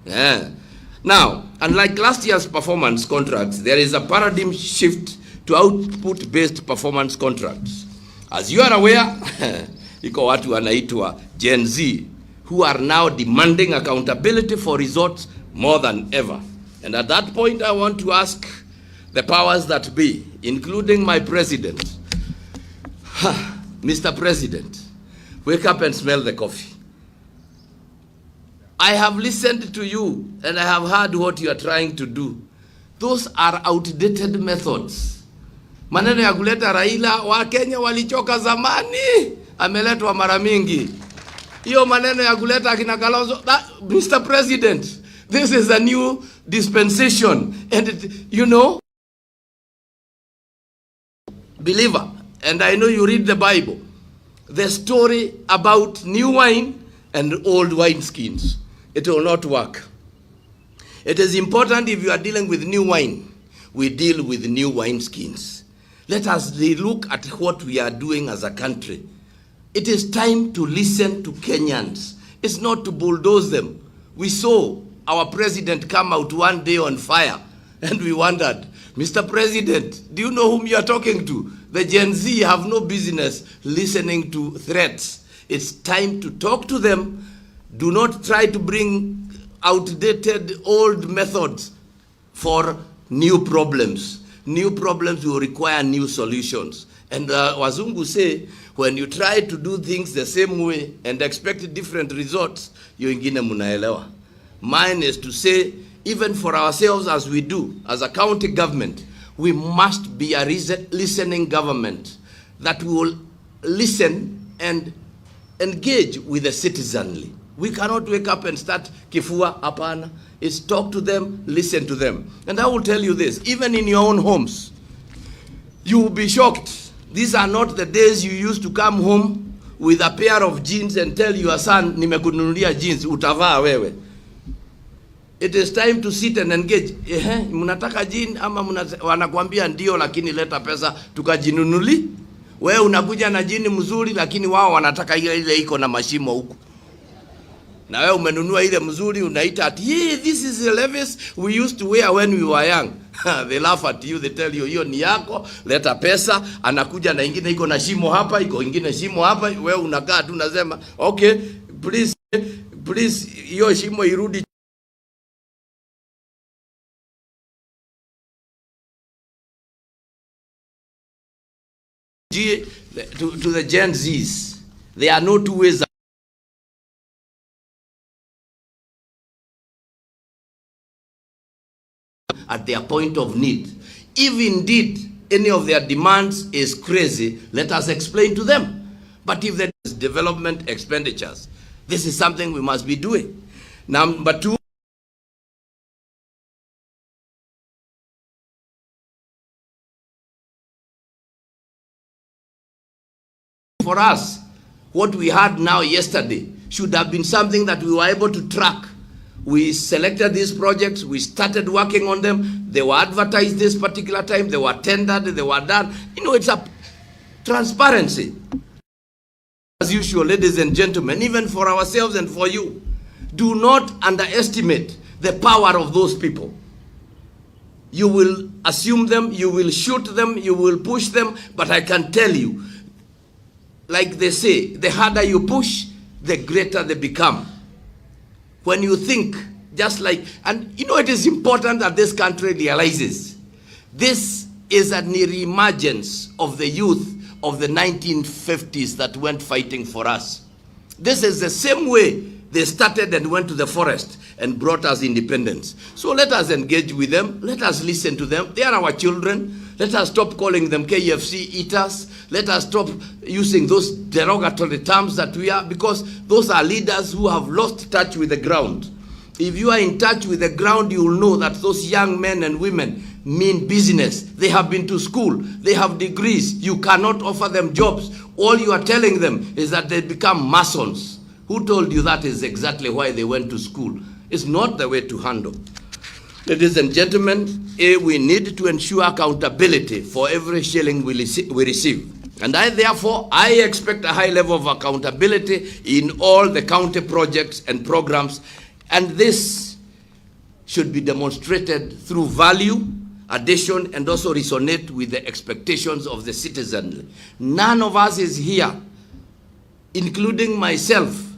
Yeah. Now, unlike last year's performance contracts, there is a paradigm shift to output-based performance contracts. As you are aware, iko watu wanaitwa Gen Z who are now demanding accountability for results more than ever. And at that point, I want to ask the powers that be, including my president, Mr. President, wake up and smell the coffee. I have listened to you and I have heard what you are trying to do. Those are outdated methods. Maneno ya kuleta Raila, wa Kenya walichoka zamani, ameletwa mara mingi. Hiyo maneno ya kuleta akina Kalonzo, Mr. President, this is a new dispensation. And you know, believer, and I know you read the Bible, the story about new wine and old wine skins. It will not work. It is important if you are dealing with new wine, we deal with new wine skins. Let us look at what we are doing as a country. It is time to listen to Kenyans. It's not to bulldoze them. We saw our president come out one day on fire and we wondered, Mr. President, do you know whom you are talking to? The Gen Z have no business listening to threats. It's time to talk to them. Do not try to bring outdated old methods for new problems. New problems will require new solutions. And Wazungu say, when you try to do things the same way and expect different results, you ingine munaelewa. Mine is to say, even for ourselves as we do, as a county government, we must be a listening government that will listen and engage with the citizenry. We cannot wake up and start kifua, apana. It's talk to them, listen to them. And I will tell you this, even in your own homes, you will be shocked. These are not the days you used to come home with a pair of jeans and tell your son, nimekununulia jeans, utavaa wewe. It is time to sit and engage. Mnataka jean ama wanakuambia ndio lakini leta pesa tukajinunuli. Wewe unakuja na jean mzuri lakini wao wanataka ile iko na mashimo huko. Na wewe umenunua ile mzuri unaita ati, "Hey, this is the Levi's we used to wear when we were young." They laugh at you, they tell you, hiyo ni yako, leta pesa, anakuja na ingine iko na shimo hapa, iko ingine shimo hapa, wewe unakaa tu unasema, "Okay, please hiyo shimo irudi." To the Gen Zs, there are no two ways at their point of need. If indeed any of their demands is crazy, let us explain to them. But if there is development expenditures, this is something we must be doing. Number two, for us, what we had now yesterday should have been something that we were able to track. We selected these projects, we started working on them, they were advertised this particular time, they were tendered, they were done. You know, it's a transparency. As usual, ladies and gentlemen, even for ourselves and for you, do not underestimate the power of those people. You will assume them, you will shoot them, you will push them, but I can tell you, like they say, the harder you push, the greater they become. When you think, just like, and you know, it is important that this country realizes this is a reemergence of the youth of the 1950s that went fighting for us. This is the same way they started and went to the forest and brought us independence. So let us engage with them. Let us listen to them. They are our children. Let us stop calling them KFC eaters. Let us stop using those derogatory terms that we are, because those are leaders who have lost touch with the ground. If you are in touch with the ground, you will know that those young men and women mean business. They have been to school. They have degrees. You cannot offer them jobs. All you are telling them is that they become masons. Who told you that is exactly why they went to school? It's not the way to handle. Ladies and gentlemen, we need to ensure accountability for every shilling we receive. And therefore, I expect a high level of accountability in all the county projects and programs. And this should be demonstrated through value, addition, and also resonate with the expectations of the citizen. None of us is here, including myself,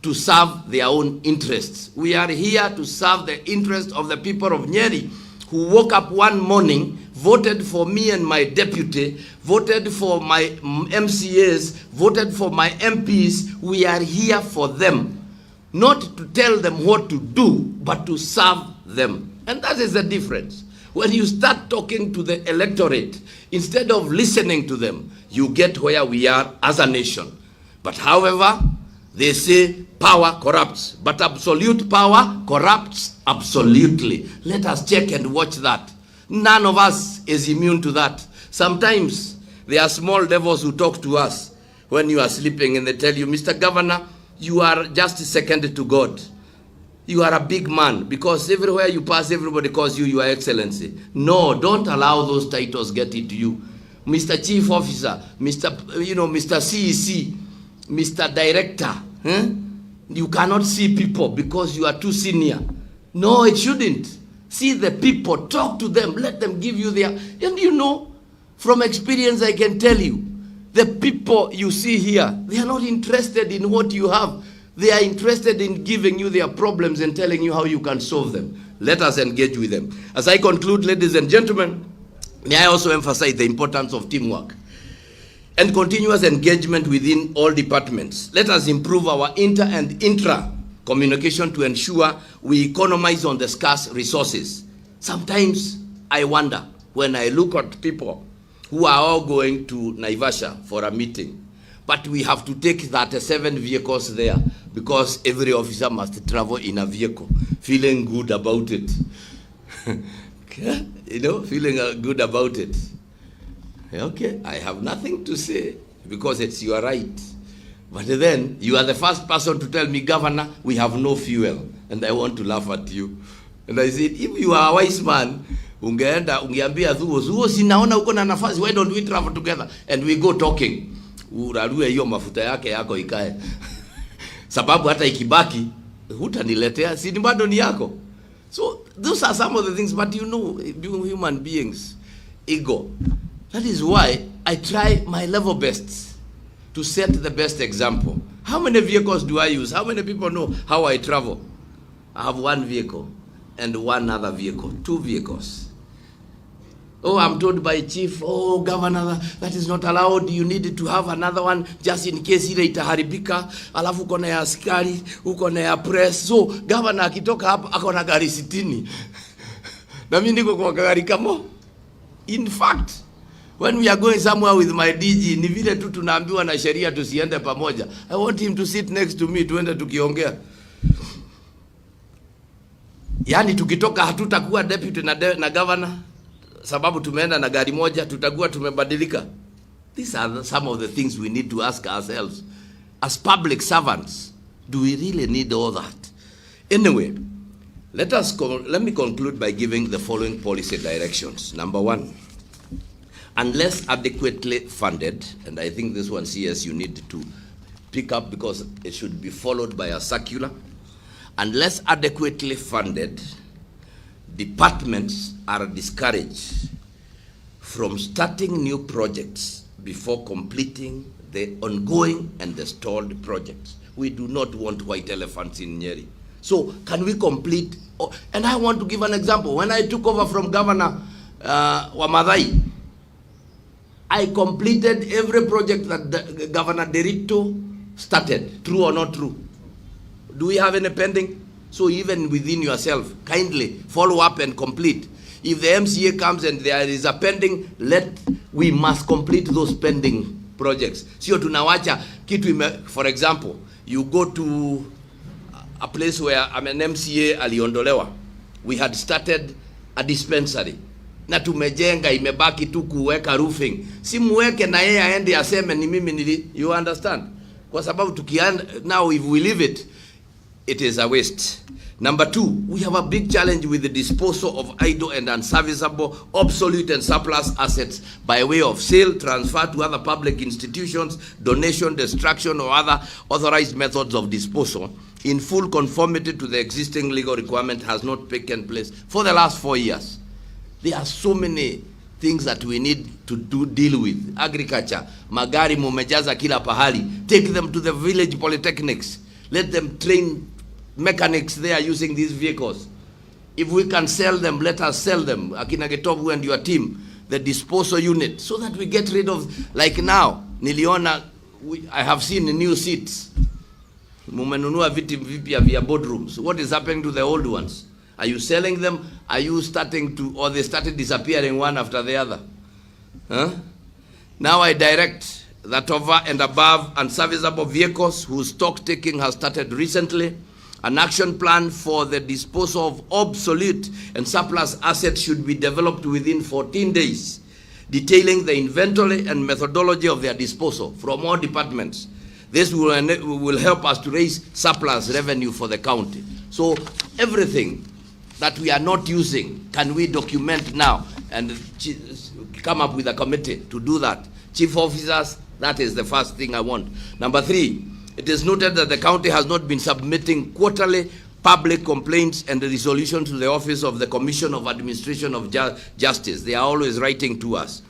to serve their own interests. We are here to serve the interests of the people of Nyeri, who woke up one morning, voted for me and my deputy, voted for my MCAs, voted for my MPs. We are here for them, not to tell them what to do, but to serve them. And that is the difference. When you start talking to the electorate, instead of listening to them, you get where we are as a nation. But however, they say power corrupts, but absolute power corrupts absolutely. Let us check and watch that. None of us is immune to that. Sometimes there are small devils who talk to us when you are sleeping and they tell you, Mr. Governor, you are just second to God. You are a big man because everywhere you pass, everybody calls you Your Excellency. No, don't allow those titles get into you. Mr. Chief Officer, Mr. CEC, Mr. Director. You cannot see people because you are too senior. No, it shouldn't. See the people, talk to them, let them give you their... And you know, from experience I can tell you, the people you see here, they are not interested in what you have. They are interested in giving you their problems and telling you how you can solve them. Let us engage with them. As I conclude, ladies and gentlemen, may I also emphasize the importance of teamwork and continuous engagement within all departments. Let us improve our inter and intra communication to ensure we economize on the scarce resources. Sometimes I wonder when I look at people who are all going to Naivasha for a meeting, but we have to take 37 vehicles there because every officer must travel in a vehicle, feeling good about it. You know, feeling good about it. Okay, I have nothing to say because it's your right. But then you are the first person to tell me, Governor, we have no fuel. And I want to laugh at you. And I said, if you are a wise man, ungeambia Zuo, sinaona uko na nafasi, why don't we travel together? And we go talking. Urarue hiyo mafuta yako ikae. Sababu hata ikibaki, hutaniletea, si bado ni yako. So those are some of the things, but you know, human beings, ego. That is why I try my level best to set the best example. How many vehicles do I use? How many people know how I travel? I have one vehicle and one other vehicle, 2 vehicles. Oh, I'm told by chief, oh, governor, that is not allowed. You need to have another one just in case ile itaharibika. Alafu uko na ya askari, uko na ya press. So, governor akitoka hapa ako na gari 60. Na mimi niko kwa gari kamo. In fact, when we are going somewhere with my DG, ni vile tu tunaambiwa na sheria tusiende pamoja. I want him to sit next to me, tuende tukiongea. Yani tukitoka hatutakuwa deputy na governor, sababu tumeenda na gari moja, tutakuwa tumebadilika. These are some of the things we need to ask ourselves. As public servants, do we really need all that? Anyway, let me conclude by giving the following policy directions. Number 1, unless adequately funded, and I think this one, CS, you need to pick up because it should be followed by a circular. Unless adequately funded, departments are discouraged from starting new projects before completing the ongoing and the stalled projects. We do not want white elephants in Nyeri. So can we complete? And I want to give an example. When I took over from Governor Wamadhai, I completed every project that Governor Derito started, true or not true. Do we have any pending? So even within yourself, kindly follow up and complete. If the MCA comes and there is a pending, we must complete those pending projects. Sio tunawacha kitu for example, you go to a place where I'm an MCA aliondolewa. We had started a dispensary. Na tumejenga imebaki tu kuweka roofing. Si muweke na yeye aende aseme ni mimi nili. You understand? Kwa sababu tukianda, now if we leave it, it is a waste. Number two, we have a big challenge with the disposal of idle and unserviceable, obsolete and surplus assets by way of sale, transfer to other public institutions, donation, destruction, or other authorized methods of disposal in full conformity to the existing legal requirement has not taken place for the last 4 years. There are so many things that we need to deal with. Agriculture, magari mumejaza kila pahali. Take them to the village polytechnics. Let them train mechanics there using these vehicles. If we can sell them, let us sell them. Akina Getobu and your team, the disposal unit, so that we get rid of, like now, niliona, I have seen new seats. Mumenunua viti vipya vya boardrooms. What is happening to the old ones? Are you selling them? Are you starting to, or they started disappearing one after the other? Huh? Now I direct that over and above unserviceable vehicles whose stock taking has started recently, an action plan for the disposal of obsolete and surplus assets should be developed within 14 days, detailing the inventory and methodology of their disposal from all departments. This will help us to raise surplus revenue for the county. So everything that we are not using, can we document now and come up with a committee to do that? Chief officers, that is the first thing I want. Number three, it is noted that the county has not been submitting quarterly public complaints and resolutions to the Office of the Commission of Administration of Justice. They are always writing to us.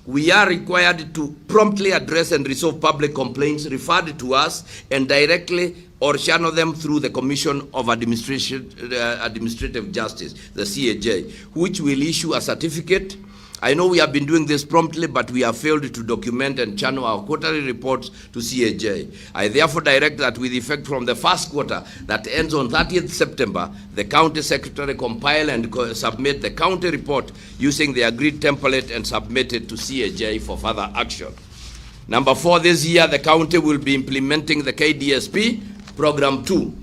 We are required to promptly address and resolve public complaints referred to us and directly or channel them through the Commission of Administrative Justice, the CAJ, which will issue a certificate. I know we have been doing this promptly, but we have failed to document and channel our quarterly reports to CAJ. I therefore direct that with effect from the first quarter that ends on 30th September, the county secretary compile and submit the county report using the agreed template and submit it to CAJ for further action. Number four, this year the county will be implementing the KDSP Program 2.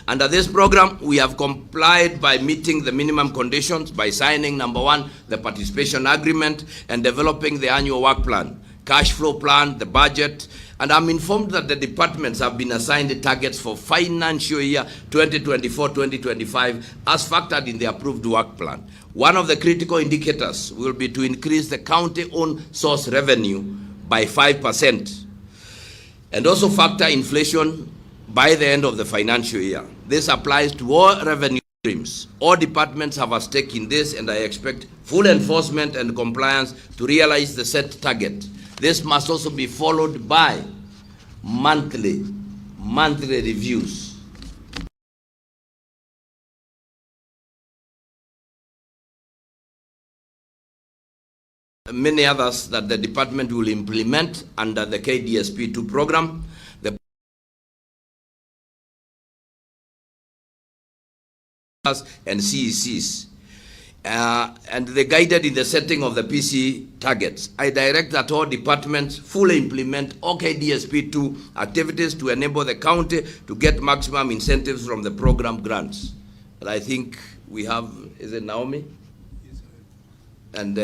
Under this program, we have complied by meeting the minimum conditions by signing, number one, the participation agreement and developing the annual work plan, cash flow plan, the budget, and I'm informed that the departments have been assigned the targets for financial year 2024-2025 as factored in the approved work plan. One of the critical indicators will be to increase the county-owned source revenue by 5% and also factor inflation by the end of the financial year. This applies to all revenue streams. All departments have a stake in this, and I expect full enforcement and compliance to realize the set target. This must also be followed by monthly reviews. Many others that the department will implement under the KDSP2 program. And CECs, and they guided in the setting of the PC targets. I direct that all departments fully implement all KDSP2 activities to enable the county to get maximum incentives from the program grants. And I think we have, is it Naomi? Yes, and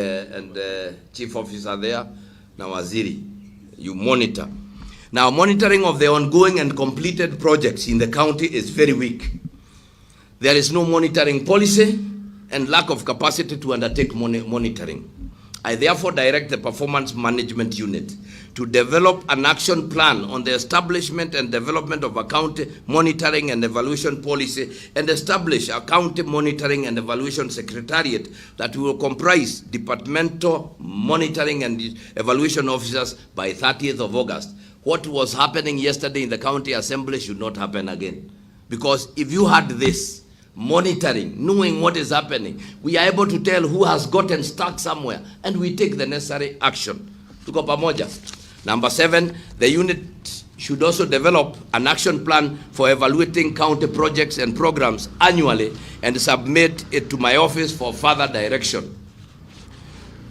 chief officer there, now Waziri, you monitor. Now, monitoring of the ongoing and completed projects in the county is very weak. There is no monitoring policy and lack of capacity to undertake monitoring. I therefore direct the Performance Management Unit to develop an action plan on the establishment and development of a county monitoring and evaluation policy and establish a county monitoring and evaluation secretariat that will comprise departmental monitoring and evaluation officers by 30th of August. What was happening yesterday in the county assembly should not happen again. Because if you had this, monitoring, knowing what is happening, we are able to tell who has gotten stuck somewhere, and we take the necessary action. Tuko pamoja. Number 7, the unit should also develop an action plan for evaluating county projects and programs annually and submit it to my office for further direction.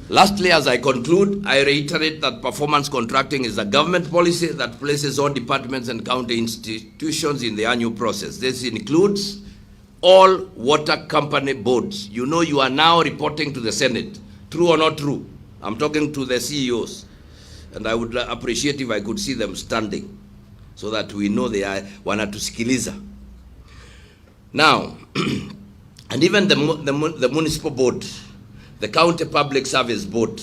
Lastly, as I conclude, I reiterate that performance contracting is a government policy that places all departments and county institutions in the annual process. This includes all water company boards. You know, you are now reporting to the Senate. True or not true? I'm talking to the CEOs. And I would appreciate if I could see them standing so that we know they are wanatusikiliza. Now, and even the municipal board, the county public service board,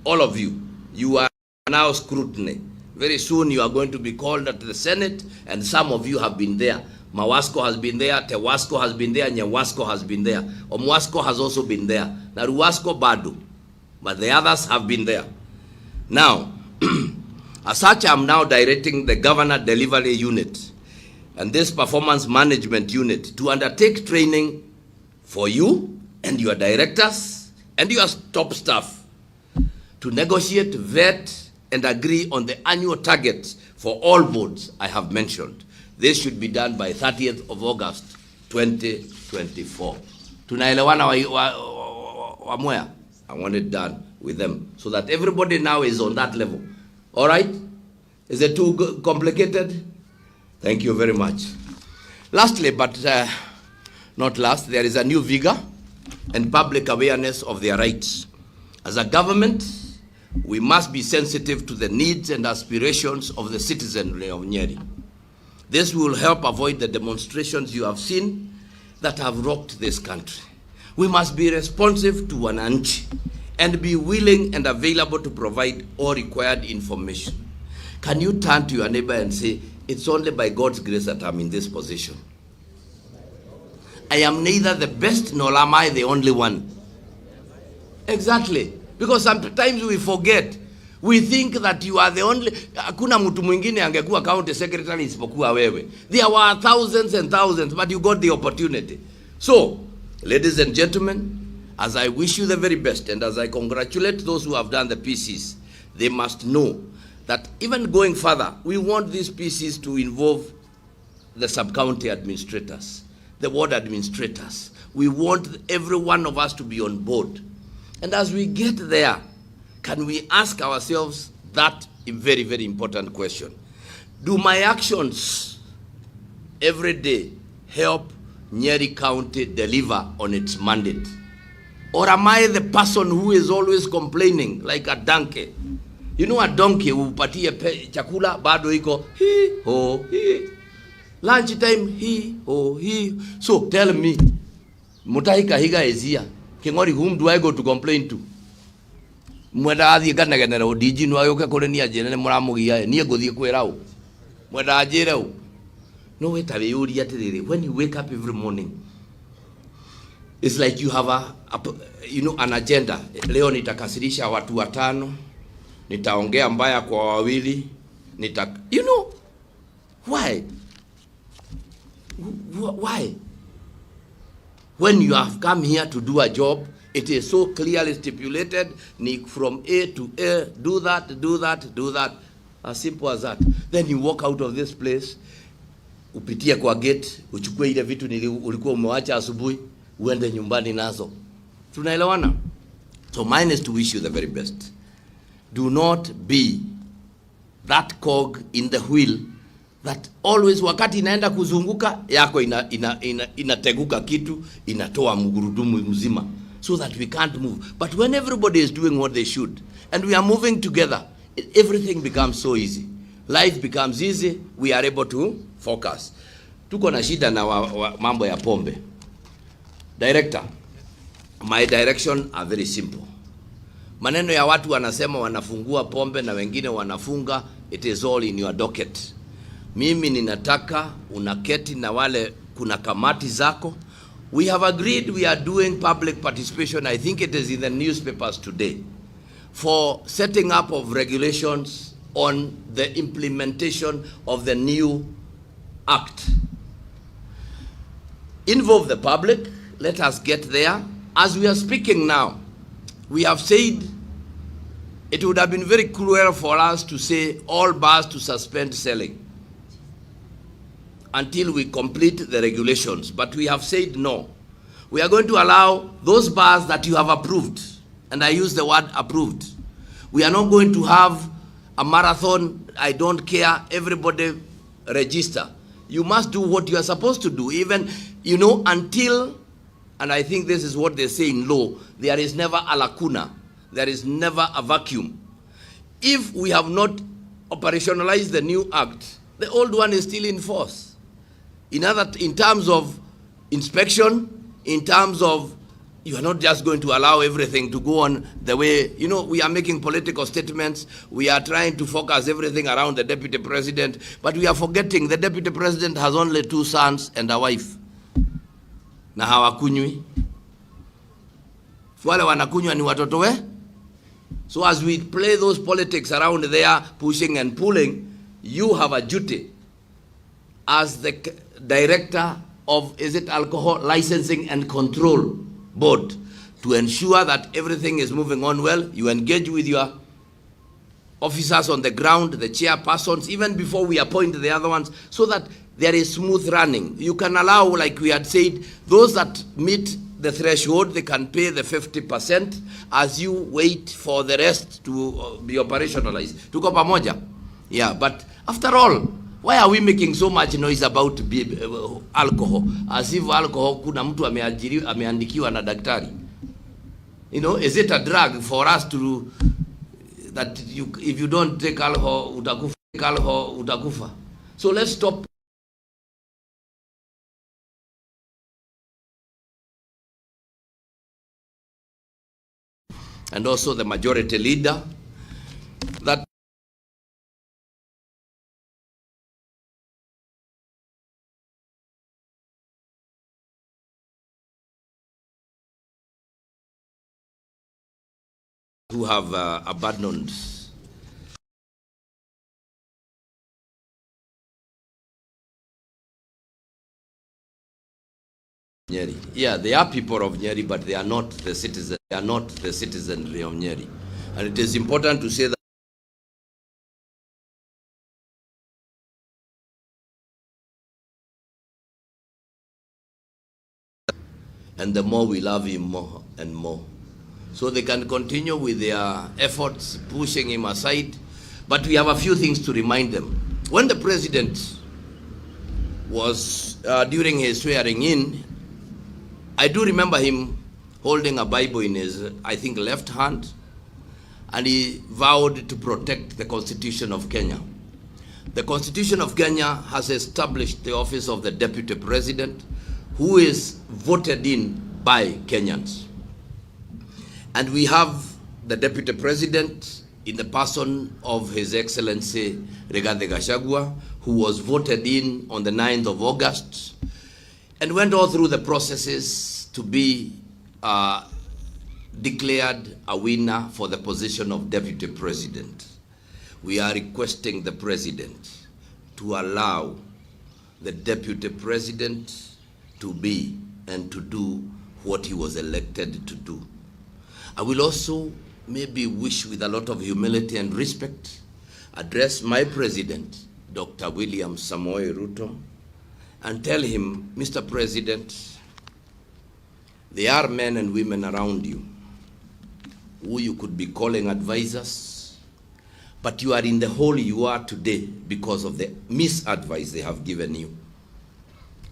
all of you, you are now scrutiny. Very soon you are going to be called at the Senate, and some of you have been there. Mawasco has been there, Tewasco has been there, Nyewasco has been there. Omwasco has also been there. Naruwasco bado, but the others have been there. Now, as such, I'm now directing the Governor Delivery Unit and this Performance Management Unit to undertake training for you and your directors and your top staff to negotiate, vet, and agree on the annual targets for all boards I have mentioned. This should be done by 30th of August, 2024. Tunaelewana wa Mwea? I want it done with them so that everybody now is on that level. All right? Is it too complicated? Thank you very much. Lastly, but not last, there is a new vigor and public awareness of their rights. As a government, we must be sensitive to the needs and aspirations of the citizenry of Nyeri. This will help avoid the demonstrations you have seen that have rocked this country. We must be responsive to wananchi and be willing and available to provide all required information. Can you turn to your neighbor and say, it's only by God's grace that I'm in this position. I am neither the best nor am I the only one. Exactly. Because sometimes we forget. We think that you are the only. Hakuna mtu mwingine angekuwa county secretary isipokuwa wewe. There were thousands and thousands, but you got the opportunity. So, ladies and gentlemen, as I wish you the very best and as I congratulate those who have done the PCs, they must know that even going further, we want these PCs to involve the sub-county administrators, the ward administrators. We want every one of us to be on board. And as we get there, can we ask ourselves that very, very important question? Do my actions every day help Nyeri County deliver on its mandate? Or am I the person who is always complaining like a donkey? You know a donkey upatie chakula bado iko he ho he. Lunch time he ho he. So tell me, Mutai Kahiga is here. Kingori, whom do I go to complain to? Mweda athi ganagena ro diji no ayoka kore ni ajene muramugia ni egothie kwera u. Mweda ajere u. No wait a yuri atiriri. When you wake up every morning, it's like you have an agenda. Leo nitakasirisha watu watano. Nitaongea mbaya kwa wawili. Why? Why? When you have come here to do a job, it is so clearly stipulated, from A to A, do that, do that, do that. As simple as that. Then you walk out of this place, upitia kwa gate, uchukue ile vitu ulikuwa umewacha asubuhi, uende nyumbani nazo. Tunaelewana? So mine is to wish you the very best. Do not be that cog in the wheel that always wakati inaenda kuzunguka yako inateguka kitu, inatoa mgurudumu mzima, so that we can't move. But when everybody is doing what they should and we are moving together, everything becomes so easy. Life becomes easy. We are able to focus. Tuko na shida na mambo ya pombe. Director, my direction are very simple. Maneno ya watu wanasema wanafungua pombe na wengine wanafunga, it is all in your docket. Mimi ninataka unaketi na wale kuna kamati zako. We have agreed we are doing public participation, I think it is in the newspapers today, for setting up of regulations on the implementation of the new act. Involve the public, let us get there. As we are speaking now, we have said it would have been very cruel for us to say all bars to suspend selling until we complete the regulations. But we have said no. We are going to allow those bars that you have approved, and I use the word approved. We are not going to have a marathon, I don't care, everybody register. You must do what you are supposed to do, even, until, and I think this is what they say in law, there is never a lacuna, there is never a vacuum. If we have not operationalized the new act, the old one is still in force. In terms of inspection in terms of you are not just going to allow everything to go on the way, we are making political statements. We are trying to focus everything around the deputy president, but we are forgetting the deputy president has only 2 sons and a wife. Na hawakunywi. Wale wanakunywa ni watoto we. So as we play those politics around there, pushing and pulling, you have a duty as the director of, Alcohol Licensing and Control Board, to ensure that everything is moving on well. You engage with your officers on the ground, the chairpersons, even before we appoint the other ones, so that there is smooth running. You can allow, like we had said, those that meet the threshold, they can pay the 50% as you wait for the rest to be operationalized. Tuko pamoja? Yeah, but after all, why are we making so much noise about alcohol? As if alcohol kuna mtu ameandikiwa na daktari. Is it a drug for us to, that if you don't take alcohol, utakufa. So let's stop. And also the majority leader, that who have abandoned Nyeri. Yeah, they are people of Nyeri, but they are not the citizens. They are not the citizenry of Nyeri, and it is important to say that. And the more we love him more and more. So they can continue with their efforts, pushing him aside. But we have a few things to remind them. When the president was, during his swearing in, I do remember him holding a Bible in his, I think, left hand, and he vowed to protect the Constitution of Kenya. The Constitution of Kenya has established the office of the Deputy President, who is voted in by Kenyans. And we have the Deputy President in the person of His Excellency Gachagua, who was voted in on the 9th of August and went all through the processes to be declared a winner for the position of Deputy President. We are requesting the President to allow the Deputy President to be and to do what he was elected to do. I will also maybe wish, with a lot of humility and respect, address my President, Dr. William Samoei Ruto, and tell him, Mr. President, there are men and women around you who you could be calling advisors, but you are in the hole you are today because of the misadvice they have given you.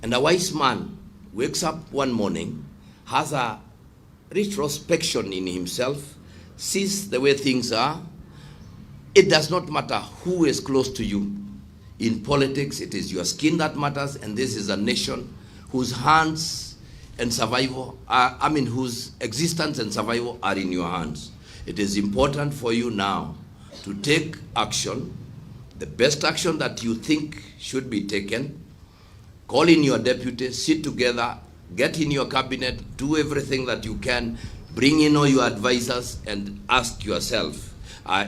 And a wise man wakes up one morning, has a retrospection in himself, sees the way things are. It does not matter who is close to you. In politics, it is your skin that matters, and this is a nation whose hands and survival are, whose existence and survival are in your hands. It is important for you now to take action, the best action that you think should be taken. Call in your deputy, sit together, get in your cabinet, do everything that you can, bring in all your advisors, and ask yourself,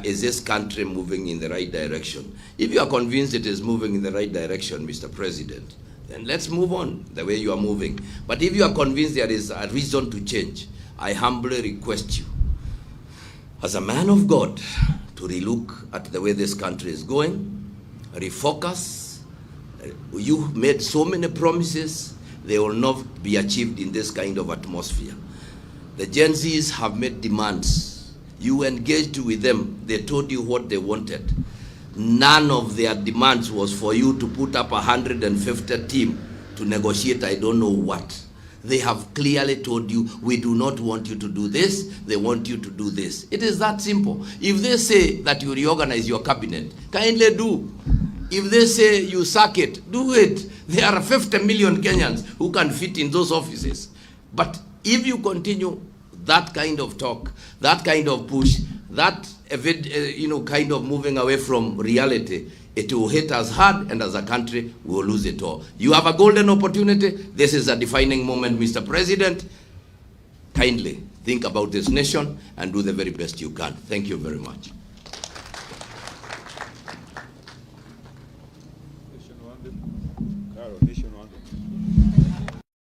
is this country moving in the right direction? If you are convinced it is moving in the right direction, Mr. President, then let's move on the way you are moving. But if you are convinced there is a reason to change, I humbly request you, as a man of God, to relook at the way this country is going, refocus. You made so many promises, they will not be achieved in this kind of atmosphere. The Gen Zs have made demands. You engaged with them, they told you what they wanted. None of their demands was for you to put up 150 team to negotiate I don't know what. They have clearly told you, we do not want you to do this, they want you to do this. It is that simple. If they say that you reorganize your cabinet, kindly do. If they say you sack it, do it. There are 50 million Kenyans who can fit in those offices. But if you continue that kind of talk, that kind of push, that kind of moving away from reality, it will hit us hard, and as a country, we will lose it all. You have a golden opportunity. This is a defining moment, Mr. President. Kindly think about this nation and do the very best you can. Thank you very much. Nation wanted. Carol, nation wanted.